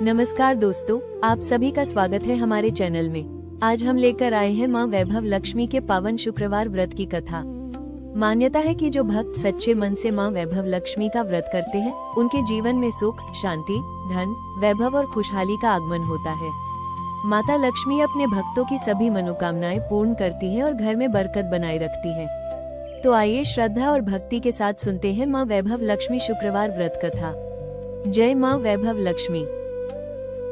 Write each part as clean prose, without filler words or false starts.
नमस्कार दोस्तों, आप सभी का स्वागत है हमारे चैनल में। आज हम लेकर आए हैं मां वैभव लक्ष्मी के पावन शुक्रवार व्रत की कथा। मान्यता है कि जो भक्त सच्चे मन से मां वैभव लक्ष्मी का व्रत करते हैं, उनके जीवन में सुख, शांति, धन, वैभव और खुशहाली का आगमन होता है। माता लक्ष्मी अपने भक्तों की सभी मनोकामनाएं पूर्ण करती हैं और घर में बरकत बनाए रखती हैं। तो आइए श्रद्धा और भक्ति के साथ सुनते हैं मां वैभव लक्ष्मी शुक्रवार व्रत कथा। जय मां वैभव लक्ष्मी।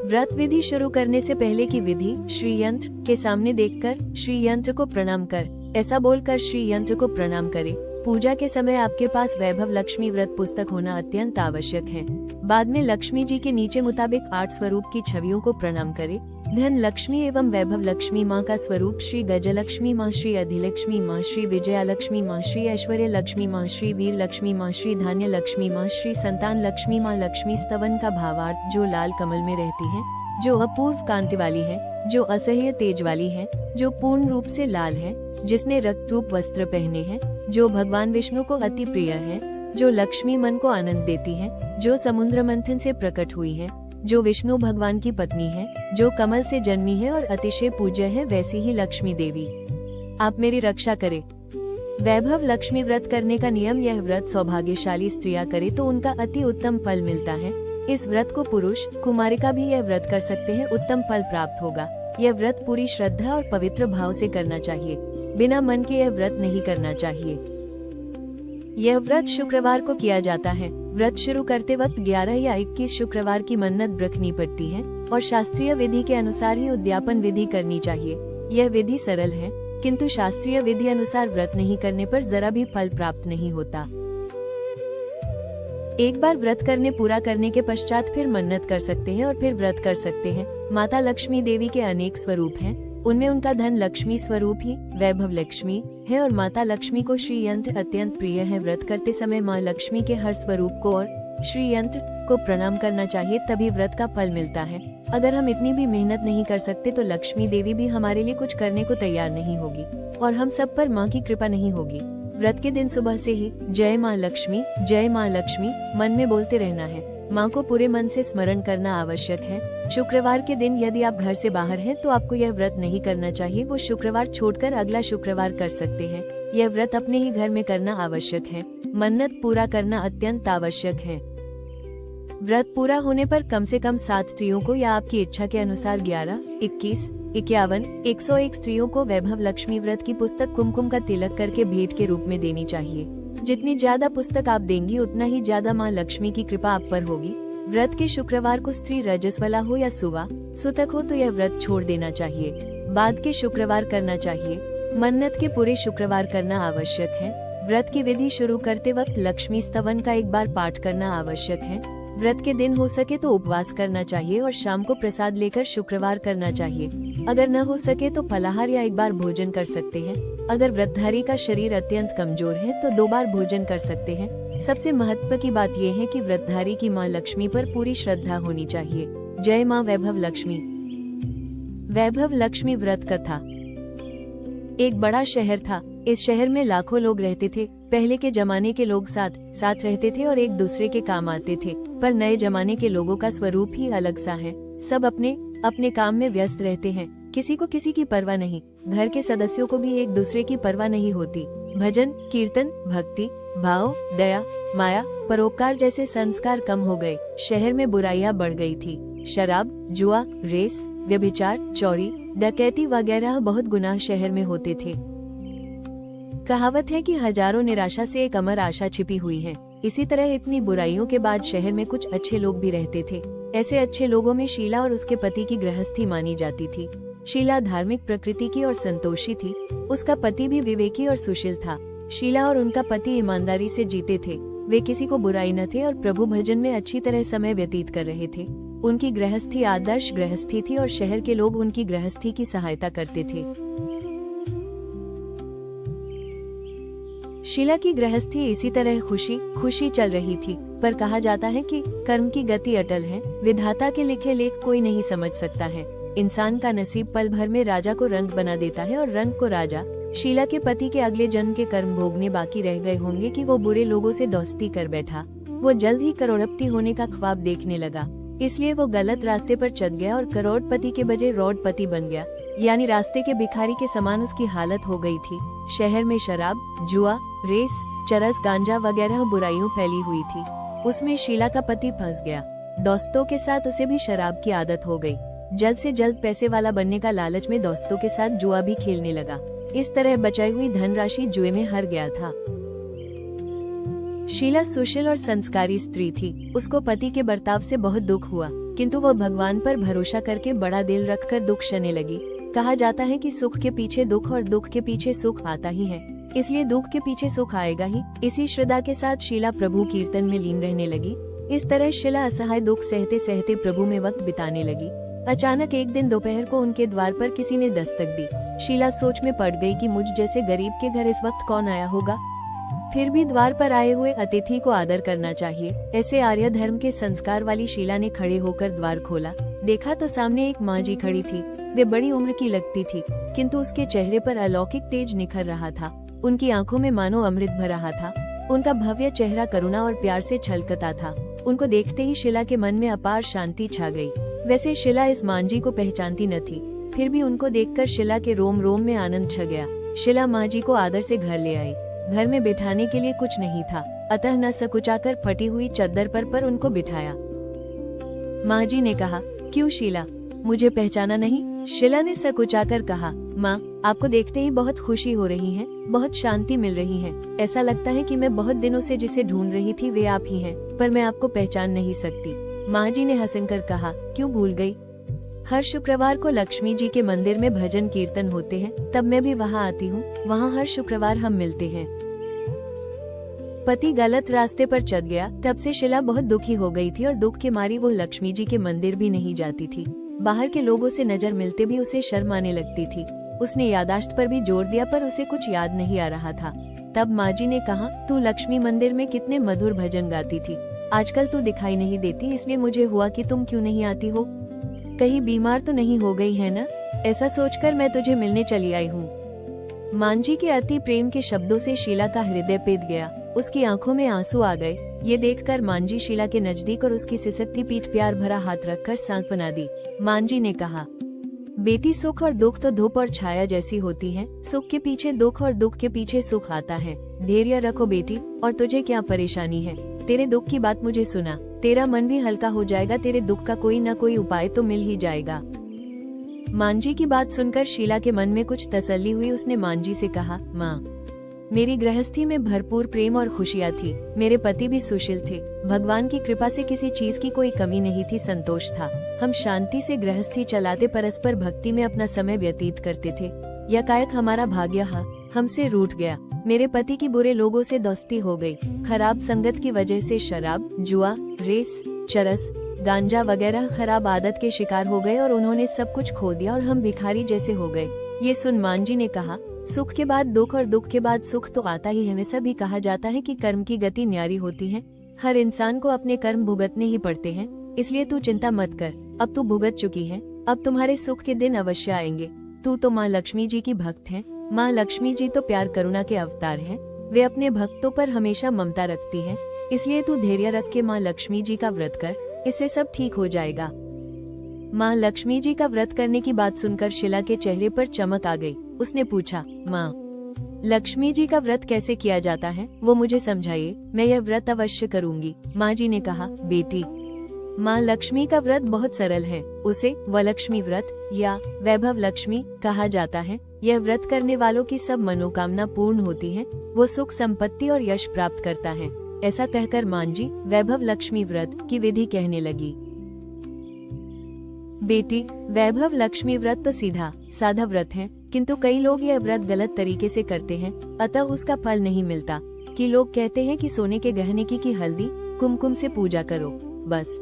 व्रत विधि शुरू करने से पहले की विधि। श्री यंत्र के सामने देखकर श्री यंत्र को प्रणाम कर, ऐसा बोलकर श्री यंत्र को प्रणाम करें। पूजा के समय आपके पास वैभव लक्ष्मी व्रत पुस्तक होना अत्यंत आवश्यक है। बाद में लक्ष्मी जी के नीचे मुताबिक 8 स्वरूप की छवियों को प्रणाम करें। धन लक्ष्मी एवं वैभव लक्ष्मी माँ का स्वरूप श्री गजलक्ष्मी माँ, श्री अधिलक्ष्मी माँ, श्री विजयालक्ष्मी माँ, श्री ऐश्वर्य लक्ष्मी माँ, श्री वीर लक्ष्मी माँ, श्री धान्य लक्ष्मी माँ, श्री संतान लक्ष्मी माँ। लक्ष्मी स्तवन का भावार्थ जो लाल कमल में रहती है, जो अपूर्व कांति वाली है, जो असह्य तेज वाली है, जो पूर्ण रूप से लाल है, जिसने रक्त रूप वस्त्र पहने हैं, जो भगवान विष्णु को अति प्रिय है, जो लक्ष्मी मन को आनंद देती है, जो समुद्र मंथन से प्रकट हुई है, जो विष्णु भगवान की पत्नी है, जो कमल से जन्मी है और अतिशय पूज्य है, वैसी ही लक्ष्मी देवी आप मेरी रक्षा करें। वैभव लक्ष्मी व्रत करने का नियम। यह व्रत सौभाग्यशाली स्त्रियां करे तो उनका अति उत्तम फल मिलता है। इस व्रत को पुरुष, कुमारिका भी यह व्रत कर सकते हैं, उत्तम फल प्राप्त होगा। यह व्रत पूरी श्रद्धा और पवित्र भाव से करना चाहिए, बिना मन के यह व्रत नहीं करना चाहिए। यह व्रत शुक्रवार को किया जाता है। व्रत शुरू करते वक्त 11 या 21 शुक्रवार की मन्नत रखनी पड़ती है और शास्त्रीय विधि के अनुसार ही उद्यापन विधि करनी चाहिए। यह विधि सरल है, किंतु शास्त्रीय विधि अनुसार व्रत नहीं करने पर जरा भी फल प्राप्त नहीं होता। एक बार व्रत करने पूरा करने के पश्चात फिर मन्नत कर सकते हैं और फिर व्रत कर सकते हैं। माता लक्ष्मी देवी के अनेक स्वरूप हैं, उनमें उनका धन लक्ष्मी स्वरूप ही वैभव लक्ष्मी है और माता लक्ष्मी को श्री यंत्र अत्यंत प्रिय है। व्रत करते समय माँ लक्ष्मी के हर स्वरूप को और श्री यंत्र को प्रणाम करना चाहिए, तभी व्रत का फल मिलता है। अगर हम इतनी भी मेहनत नहीं कर सकते तो लक्ष्मी देवी भी हमारे लिए कुछ करने को तैयार नहीं होगी और हम सब पर माँ की कृपा नहीं होगी। व्रत के दिन सुबह से ही जय माँ लक्ष्मी, जय माँ लक्ष्मी मन में बोलते रहना है। माँ को पूरे मन से स्मरण करना आवश्यक है। शुक्रवार के दिन यदि आप घर से बाहर हैं तो आपको यह व्रत नहीं करना चाहिए। वो शुक्रवार छोड़कर अगला शुक्रवार कर सकते हैं। यह व्रत अपने ही घर में करना आवश्यक है। मन्नत पूरा करना अत्यंत आवश्यक है। व्रत पूरा होने पर कम से कम 7 स्त्रियों को या आपकी इच्छा के अनुसार 11, 21, 51, 101 स्त्रियों को वैभव लक्ष्मी व्रत की पुस्तक कुमकुम का तिलक करके भेंट के रूप में देनी चाहिए। जितनी ज्यादा पुस्तक आप देंगी उतना ही ज्यादा माँ लक्ष्मी की कृपा आप पर होगी। व्रत के शुक्रवार को स्त्री रजस्वला हो या सुवा सुतक हो तो यह व्रत छोड़ देना चाहिए, बाद के शुक्रवार करना चाहिए। मन्नत के पूरे शुक्रवार करना आवश्यक है। व्रत की विधि शुरू करते वक्त लक्ष्मी स्तवन का एक बार पाठ करना आवश्यक है। व्रत के दिन हो सके तो उपवास करना चाहिए और शाम को प्रसाद लेकर शुक्रवार करना चाहिए। अगर न हो सके तो फलाहार या एक बार भोजन कर सकते हैं। अगर व्रतधारी का शरीर अत्यंत कमजोर है तो 2 बार भोजन कर सकते हैं। सबसे महत्व की बात यह है कि व्रतधारी की माँ लक्ष्मी पर पूरी श्रद्धा होनी चाहिए। जय माँ वैभव लक्ष्मी। वैभव लक्ष्मी व्रत कथा। एक बड़ा शहर था। इस शहर में लाखों लोग रहते थे। पहले के जमाने के लोग साथ साथ रहते थे और एक दूसरे के काम आते थे, पर नए जमाने के लोगों का स्वरूप ही अलग सा है। सब अपने अपने काम में व्यस्त रहते हैं, किसी को किसी की परवाह नहीं। घर के सदस्यों को भी एक दूसरे की परवाह नहीं होती। भजन, कीर्तन, भक्ति भाव, दया, माया, परोपकार जैसे संस्कार कम हो गए। शहर में बुराइयां बढ़ गई थी। शराब, जुआ, रेस, व्यभिचार, चोरी, डकैती वगैरह बहुत गुनाह शहर में होते थे। कहावत है कि हजारों निराशा से एक अमर आशा छिपी हुई है। इसी तरह इतनी बुराइयों के बाद शहर में कुछ अच्छे लोग भी रहते थे। ऐसे अच्छे लोगों में शीला और उसके पति की गृहस्थी मानी जाती थी। शीला धार्मिक प्रकृति की और संतोषी थी। उसका पति भी विवेकी और सुशील था। शीला और उनका पति ईमानदारी से जीते थे। वे किसी को बुराई न थे और प्रभु भजन में अच्छी तरह समय व्यतीत कर रहे थे। उनकी गृहस्थी आदर्श गृहस्थी थी और शहर के लोग उनकी गृहस्थी की सहायता करते थे। शीला की गृहस्थी इसी तरह खुशी खुशी चल रही थी, पर कहा जाता है कि कर्म की गति अटल है। विधाता के लिखे लेख कोई नहीं समझ सकता है। इंसान का नसीब पल भर में राजा को रंग बना देता है और रंग को राजा। शीला के पति के अगले जन्म के कर्म भोगने बाकी रह गए होंगे कि वो बुरे लोगों से दोस्ती कर बैठा। वो जल्द ही करोड़पति होने का ख्वाब देखने लगा। इसलिए वो गलत रास्ते पर चल गया और करोड़पति के बजाय रोडपति बन गया, यानी रास्ते के भिखारी के समान उसकी हालत हो गई थी। शहर में शराब, जुआ, रेस, चरस, गांजा वगैरह बुराइयों फैली हुई थी। उसमें शीला का पति फंस गया। दोस्तों के साथ उसे भी शराब की आदत हो गई। जल्द से जल्द पैसे वाला बनने का लालच में दोस्तों के साथ जुआ भी खेलने लगा। इस तरह बचाई हुई धनराशि जुए में हार गया था। शीला सुशील और संस्कारी स्त्री थी। उसको पति के बर्ताव से बहुत दुख हुआ, किंतु वो भगवान पर भरोसा करके बड़ा दिल रखकर दुख सहने लगी। कहा जाता है कि सुख के पीछे दुख और दुख के पीछे सुख आता ही है, इसलिए दुख के पीछे सुख आएगा ही। इसी श्रद्धा के साथ शीला प्रभु कीर्तन में लीन रहने लगी। इस तरह शीला असहाय दुख सहते सहते प्रभु में वक्त बिताने लगी। अचानक एक दिन दोपहर को उनके द्वार पर किसी ने दस्तक दी। शीला सोच में पड़ गई कि मुझ जैसे गरीब के घर इस वक्त कौन आया होगा। फिर भी द्वार पर आए हुए अतिथि को आदर करना चाहिए, ऐसे आर्य धर्म के संस्कार वाली शीला ने खड़े होकर द्वार खोला। देखा तो सामने एक माँ जी खड़ी थी। वे बड़ी उम्र की लगती थी, किंतु उसके चेहरे पर अलौकिक तेज निखर रहा था। उनकी आंखों में मानो अमृत भर रहा था। उनका भव्य चेहरा करुणा और प्यार से छलकता था। उनको देखते ही शीला के मन में अपार शांति छा गई। वैसे शीला इस मांझी को पहचानती न थी, फिर भी उनको देखकर शीला के रोम रोम में आनंद छा गया। शीला मांझी को आदर से घर ले आई। घर में बिठाने के लिए कुछ नहीं था, अतः न सकुचाकर फटी हुई चद्दर पर उनको बिठाया। मांझी ने कहा, क्यों शीला, मुझे पहचाना नहीं? शीला ने सकुचाकर कहा, माँ, आपको देखते ही बहुत खुशी हो रही है, बहुत शांति मिल रही है। ऐसा लगता है कि मैं बहुत दिनों से जिसे ढूंढ रही थी वे आप ही हैं, पर मैं आपको पहचान नहीं सकती। माँ जी ने हंसकर कहा, क्यों भूल गई? हर शुक्रवार को लक्ष्मी जी के मंदिर में भजन कीर्तन होते हैं, तब मैं भी वहाँ आती हूँ। वहाँ हर शुक्रवार हम मिलते हैं। पति गलत रास्ते पर चल गया, तब से शीला बहुत दुखी हो गई थी और दुख के मारी वो लक्ष्मी जी के मंदिर भी नहीं जाती थी। बाहर के लोगों से नजर मिलते भी उसे शर्म आने लगती थी। उसने यादाश्त पर भी जोर दिया, पर उसे कुछ याद नहीं आ रहा था। तब माँ जी ने कहा, तू लक्ष्मी मंदिर में कितने मधुर भजन गाती थी, आजकल तू दिखाई नहीं देती, इसलिए मुझे हुआ कि तुम क्यों नहीं आती हो। कहीं बीमार तो नहीं हो गई है ना? ऐसा सोचकर मैं तुझे मिलने चली आई हूँ। मांझी के अति प्रेम के शब्दों से शीला का हृदय पिघल गया। उसकी आंखों में आंसू आ गए। ये देखकर मांझी शीला के नजदीक और उसकी सिसकती पीठ प्यार भरा हाथ रखकर सांत्वना दी। मांझी ने कहा, बेटी, सुख और दुख तो धूप और छाया जैसी होती है। सुख के पीछे दुख और दुख के पीछे सुख आता है। धैर्य रखो बेटी, और तुझे क्या परेशानी है? तेरे दुख की बात मुझे सुना, तेरा मन भी हल्का हो जाएगा। तेरे दुख का कोई न कोई उपाय तो मिल ही जाएगा। मांझी की बात सुनकर शीला के मन में कुछ तसल्ली हुई। उसने मांझी से कहा, माँ, मेरी गृहस्थी में भरपूर प्रेम और खुशियाँ थी। मेरे पति भी सुशील थे। भगवान की कृपा से किसी चीज की कोई कमी नहीं थी, संतोष था। हम शांति से गृहस्थी चलाते, परस्पर भक्ति में अपना समय व्यतीत करते थे। यकायक हमारा भाग्य हमसे रूठ गया। मेरे पति की बुरे लोगों से दोस्ती हो गई। खराब संगत की वजह से शराब, जुआ, रेस, चरस, गांजा वगैरह खराब आदत के शिकार हो गए और उन्होंने सब कुछ खो दिया और हम भिखारी जैसे हो गए। ये सुन मांझी ने कहा, सुख के बाद दुख और दुख के बाद सुख तो आता ही है। वैसा भी कहा जाता है कि कर्म की गति न्यारी होती है। हर इंसान को अपने कर्म भुगतने ही पड़ते हैं, इसलिए तू चिंता मत कर। अब तू भुगत चुकी है, अब तुम्हारे सुख के दिन अवश्य आएंगे। तू तो माँ लक्ष्मी जी की भक्त है। माँ लक्ष्मी जी तो प्यार करुणा के अवतार हैं। वे अपने भक्तों पर हमेशा ममता रखती हैं, इसलिए तू धैर्य रख के माँ लक्ष्मी जी का व्रत कर, इससे सब ठीक हो जाएगा। माँ लक्ष्मी जी का व्रत करने की बात सुनकर शीला के चेहरे पर चमक आ गई। उसने पूछा, माँ, लक्ष्मी जी का व्रत कैसे किया जाता है, वो मुझे समझाइए, मैं यह व्रत अवश्य करूंगी। माँ जी ने कहा, बेटी, माँ लक्ष्मी का व्रत बहुत सरल है। उसे वलक्ष्मी व्रत या वैभव लक्ष्मी कहा जाता है। यह व्रत करने वालों की सब मनोकामना पूर्ण होती है। वो सुख, संपत्ति और यश प्राप्त करता है। ऐसा कहकर मांझी वैभव लक्ष्मी व्रत की विधि कहने लगी। बेटी, वैभव लक्ष्मी व्रत तो सीधा साधा व्रत है, किंतु कई लोग यह व्रत गलत तरीके से करते हैं, अतः उसका फल नहीं मिलता। कि लोग कहते हैं कि सोने के गहने की हल्दी कुमकुम से पूजा करो, बस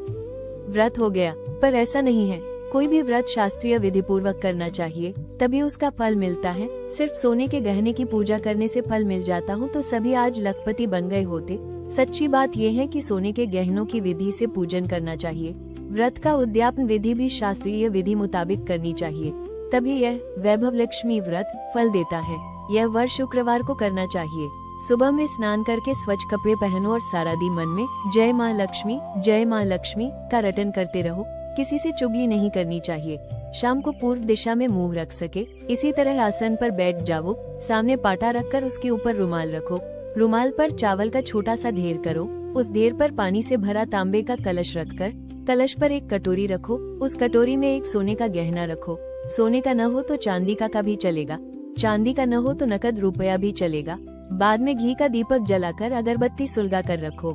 व्रत हो गया, पर ऐसा नहीं है। कोई भी व्रत शास्त्रीय विधि पूर्वक करना चाहिए, तभी उसका फल मिलता है। सिर्फ सोने के गहने की पूजा करने से फल मिल जाता हूँ तो सभी आज लखपति बन गए होते। सच्ची बात यह है कि सोने के गहनों की विधि से पूजन करना चाहिए। व्रत का उद्यापन विधि भी शास्त्रीय विधि मुताबिक करनी चाहिए, तभी यह वैभव लक्ष्मी व्रत फल देता है। यह वर्ष शुक्रवार को करना चाहिए। सुबह में स्नान करके स्वच्छ कपड़े पहनो और सारा दिन मन में जय माँ लक्ष्मी का रटन करते रहो। किसी से चुगली नहीं करनी चाहिए। शाम को पूर्व दिशा में मुंह रख सके, इसी तरह आसन पर बैठ जाओ। सामने पाटा रखकर उसके ऊपर रुमाल रखो। रुमाल पर चावल का छोटा सा ढेर करो। उस ढेर पर पानी से भरा तांबे का कलश रखकर कलश पर एक कटोरी रखो। उस कटोरी में एक सोने का गहना रखो। सोने का न हो तो चांदी का भी चलेगा। चांदी का न हो तो नकद रुपया भी चलेगा। बाद में घी का दीपक जलाकर अगरबत्ती सुलगा कर रखो।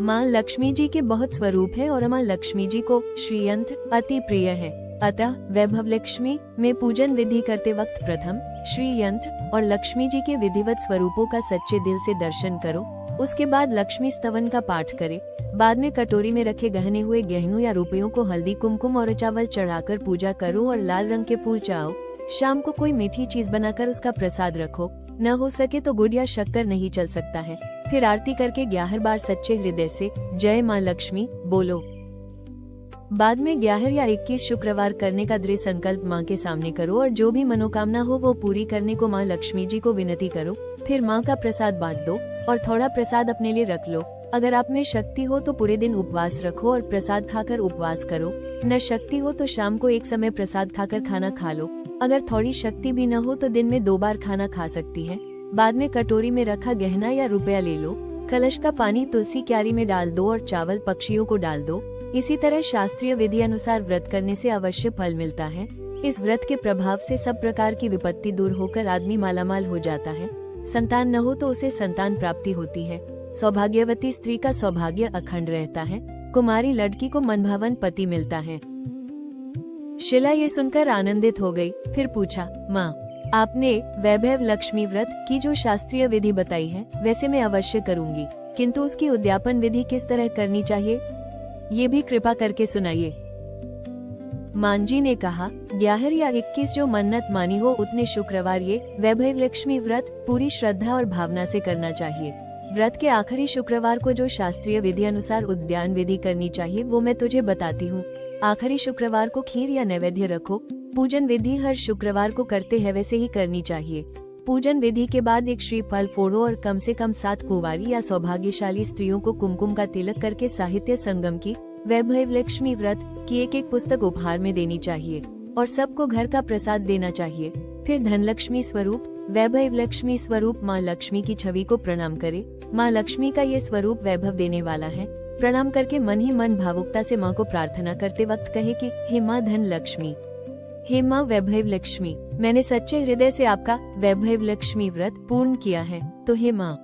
माँ लक्ष्मी जी के बहुत स्वरूप है और माँ लक्ष्मी जी को श्रीयंत्र अति प्रिय है। अतः वैभव लक्ष्मी में पूजन विधि करते वक्त प्रथम श्रीयंत्र और लक्ष्मी जी के विधिवत स्वरूपों का सच्चे दिल से दर्शन करो। उसके बाद लक्ष्मी स्तवन का पाठ करे। बाद में कटोरी में रखे गहने हुए गहनों या रुपयों को हल्दी कुमकुम और चावल चढ़ाकर पूजा करो और लाल रंग के फूल चाओ। शाम को कोई मीठी चीज बनाकर उसका प्रसाद रखो। न हो सके तो गुड़ या शक्कर नहीं चल सकता है। फिर आरती करके 11 बार सच्चे हृदय से जय माँ लक्ष्मी बोलो। बाद में 11 या 21 शुक्रवार करने का दृढ़ संकल्प माँ के सामने करो और जो भी मनोकामना हो वो पूरी करने को माँ लक्ष्मी जी को विनती करो। फिर माँ का प्रसाद बांट दो और थोड़ा प्रसाद अपने लिए रख लो। अगर आप में शक्ति हो तो पूरे दिन उपवास रखो और प्रसाद खाकर उपवास करो। न शक्ति हो तो शाम को एक समय प्रसाद खाकर खाना खा लो। अगर थोड़ी शक्ति भी न हो तो दिन में 2 बार खाना खा सकती है। बाद में कटोरी में रखा गहना या रुपया ले लो। कलश का पानी तुलसी क्यारी में डाल दो और चावल पक्षियों को डाल दो। इसी तरह शास्त्रीय विधि अनुसार व्रत करने से अवश्य फल मिलता है। इस व्रत के प्रभाव से सब प्रकार की विपत्ति दूर होकर आदमी मालामाल हो जाता है। संतान न हो तो उसे संतान प्राप्ति होती है। सौभाग्यवती स्त्री का सौभाग्य अखंड रहता है। कुमारी लड़की को मनभावन पति मिलता है। शिला ये सुनकर आनंदित हो गई। फिर पूछा, माँ आपने वैभव लक्ष्मी व्रत की जो शास्त्रीय विधि बताई है वैसे मैं अवश्य करूँगी, किंतु उसकी उद्यापन विधि किस तरह करनी चाहिए ये भी कृपा करके सुनाइए। मांझी ने कहा, 11 या 21 जो मन्नत मानी हो उतने शुक्रवार ये वैभव लक्ष्मी व्रत पूरी श्रद्धा और भावना से करना चाहिए। व्रत के आखिरी शुक्रवार को जो शास्त्रीय विधि अनुसार उद्यान विधि करनी चाहिए वो मैं तुझे बताती हूँ। आखिरी शुक्रवार को खीर या नैवेद्य रखो। पूजन विधि हर शुक्रवार को करते हैं वैसे ही करनी चाहिए। पूजन विधि के बाद एक श्रीफल फोड़ो और कम से कम 7 कुंवारी या सौभाग्यशाली स्त्रियों को कुमकुम का तिलक करके साहित्य संगम की वैभव लक्ष्मी व्रत की एक पुस्तक उपहार में देनी चाहिए और सबको घर का प्रसाद देना चाहिए। फिर धनलक्ष्मी स्वरूप वैभव लक्ष्मी स्वरूप माँ लक्ष्मी की छवि को प्रणाम करे। माँ लक्ष्मी का ये स्वरूप वैभव देने वाला है। प्रणाम करके मन ही मन भावुकता से माँ को प्रार्थना करते वक्त कहे कि हे माँ धन लक्ष्मी, हे माँ वैभव लक्ष्मी, मैंने सच्चे हृदय से आपका वैभव लक्ष्मी व्रत पूर्ण किया है, तो हे माँ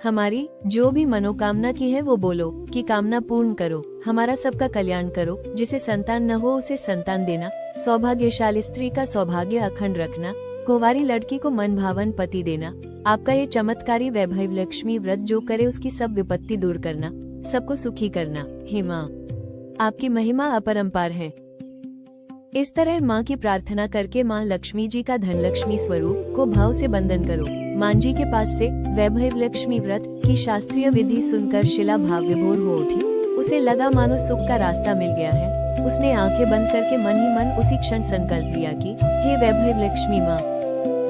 हमारी जो भी मनोकामना की है वो बोलो कि कामना पूर्ण करो। हमारा सबका कल्याण करो। जिसे संतान न हो उसे संतान देना। सौभाग्यशाली स्त्री का सौभाग्य अखंड रखना। कुंवारी लड़की को मन भावन पति देना। आपका ये चमत्कारी वैभव लक्ष्मी व्रत जो करे उसकी सब विपत्ति दूर करना, सबको सुखी करना। हे माँ आपकी महिमा अपरंपार है। इस तरह माँ की प्रार्थना करके माँ लक्ष्मी जी का धनलक्ष्मी स्वरूप को भाव से बंधन करो। मांझी के पास से वैभव लक्ष्मी व्रत की शास्त्रीय विधि सुनकर शिला भाव विभोर हो उठी। उसे लगा मानो सुख का रास्ता मिल गया है। उसने आंखें बंद करके मन ही मन उसी क्षण संकल्प लिया कि हे वैभव लक्ष्मी माँ,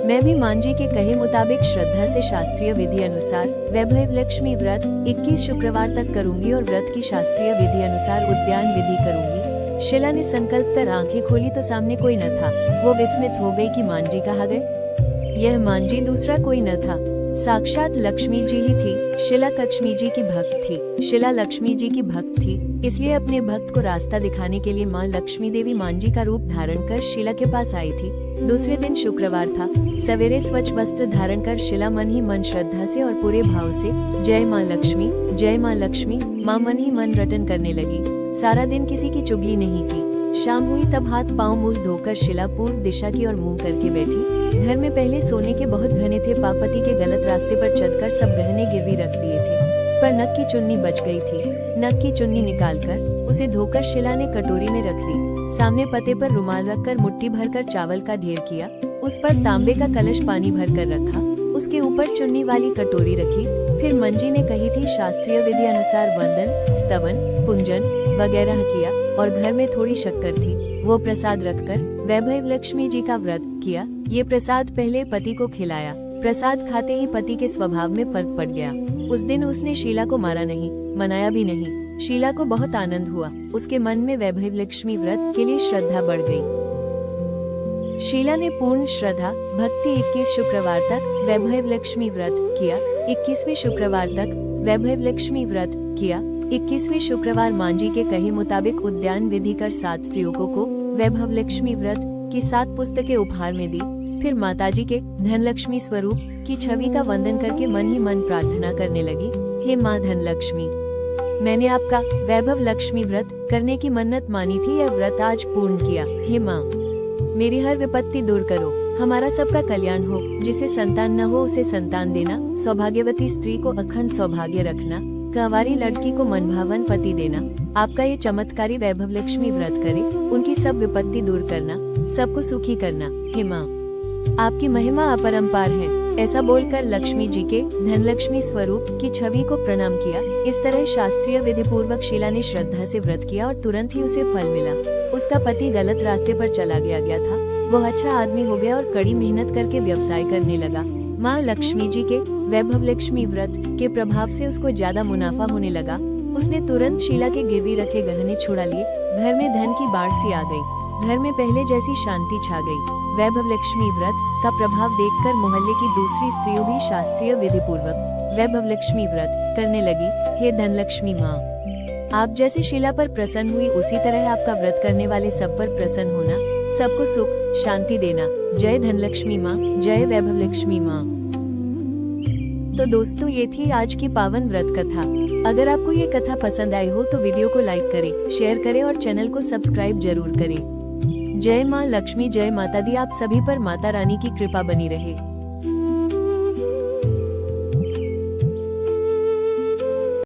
मैं भी मांझी के कहे मुताबिक श्रद्धा से शास्त्रीय विधि अनुसार वैभव लक्ष्मी व्रत 21 शुक्रवार तक करूंगी और व्रत की शास्त्रीय विधि अनुसार उद्यान विधि करूंगी। शिला ने संकल्प कर आंखें खोली तो सामने कोई न था। वो विस्मित हो गई कि मांझी कहाँ गए। यह मांझी दूसरा कोई न था, साक्षात लक्ष्मी जी ही थी। शिला लक्ष्मी जी की भक्त थी। शिला लक्ष्मी जी की भक्त थी, इसलिए अपने भक्त को रास्ता दिखाने के लिए माँ लक्ष्मी देवी मांझी का रूप धारण कर शिला के पास आई थी। दूसरे दिन शुक्रवार था। सवेरे स्वच्छ वस्त्र धारण कर शिला मन ही मन श्रद्धा से और पूरे भाव से जय माँ लक्ष्मी माँ मन ही मन रटन करने लगी। सारा दिन किसी की चुगली नहीं की। शाम हुई तब हाथ पांव मुंह धोकर शिला पूर्व दिशा की ओर मुंह करके बैठी। घर में पहले सोने के बहुत गहने थे। पापति के गलत रास्ते पर चलकर सब गहने गिरवी रख दिए थे, पर नक की चुन्नी बच गई थी। नक की चुन्नी निकालकर उसे धोकर शिला ने कटोरी में रख दी। सामने पते पर रुमाल रखकर मुट्ठी भरकर चावल का ढेर किया। उस पर तांबे का कलश पानी भरकर रखा। उसके ऊपर चुन्नी वाली कटोरी रखी। फिर मंजी ने कही थी शास्त्रीय विधि अनुसार वंदन, स्तवन, पुंजन वगैरह किया और घर में थोड़ी शक्कर थी, वो प्रसाद रखकर वैभव लक्ष्मी जी का व्रत किया। ये प्रसाद पहले पति को खिलाया, प्रसाद खाते ही पति के स्वभाव में फर्क पड़ गया। उस दिन उसने शीला को मारा नहीं, मनाया भी नहीं। शीला को बहुत आनंद हुआ। उसके मन में वैभव लक्ष्मी व्रत के लिए श्रद्धा बढ़ गई। शीला ने पूर्ण श्रद्धा भक्ति 21 शुक्रवार तक वैभव लक्ष्मी व्रत किया। 21वें शुक्रवार तक वैभव लक्ष्मी व्रत किया। 21वें शुक्रवार मां जी के कहे मुताबिक उद्यान विधि कर 7 स्त्रियों को वैभव लक्ष्मी व्रत की 7 पुस्तकें उपहार में दी। फिर माताजी के धनलक्ष्मी स्वरूप की छवि का वंदन करके मन ही मन प्रार्थना करने लगी, हे माँ धनलक्ष्मी, मैंने आपका वैभव लक्ष्मी व्रत करने की मन्नत मानी थी, यह व्रत आज पूर्ण किया। हे माँ, मेरी हर विपत्ति दूर करो, हमारा सबका कल्याण हो। जिसे संतान न हो उसे संतान देना, सौभाग्यवती स्त्री को अखंड सौभाग्य रखना, कंवारी लड़की को मनभावन पति देना। आपका ये चमत्कारी वैभव लक्ष्मी व्रत करे, उनकी सब विपत्ति दूर करना, सबको सुखी करना। हे माँ, आपकी महिमा अपरंपार है। ऐसा बोलकर लक्ष्मी जी के धनलक्ष्मी स्वरूप की छवि को प्रणाम किया। इस तरह शास्त्रीय विधि पूर्वक शीला ने श्रद्धा से व्रत किया और तुरंत ही उसे फल मिला। उसका पति गलत रास्ते पर चला गया था। वो अच्छा आदमी हो गया और कड़ी मेहनत करके व्यवसाय करने लगा। माँ लक्ष्मी जी के वैभव लक्ष्मी व्रत के प्रभाव से उसको ज्यादा मुनाफा होने लगा। उसने तुरंत शीला के गिरवी रखे गहने छुड़ा लिए। घर में धन की बाढ़ सी आ गई। घर में पहले जैसी शांति छा गई। वैभव लक्ष्मी व्रत का प्रभाव देखकर मोहल्ले की दूसरी स्त्रियों भी शास्त्रीय विधि पूर्वक वैभव लक्ष्मी व्रत करने लगी। हे धनलक्ष्मी माँ, आप जैसे शीला पर प्रसन्न हुई उसी तरह आपका व्रत करने वाले सब पर प्रसन्न होना, सबको सुख शांति देना। जय धनलक्ष्मी माँ, जय वैभव लक्ष्मी माँ। तो दोस्तों, ये थी आज की पावन व्रत कथा। अगर आपको ये कथा पसंद आई हो तो वीडियो को लाइक करें, शेयर करें और चैनल को सब्सक्राइब जरूर करें। जय माँ लक्ष्मी, जय माता दी। आप सभी पर माता रानी की कृपा बनी रहे।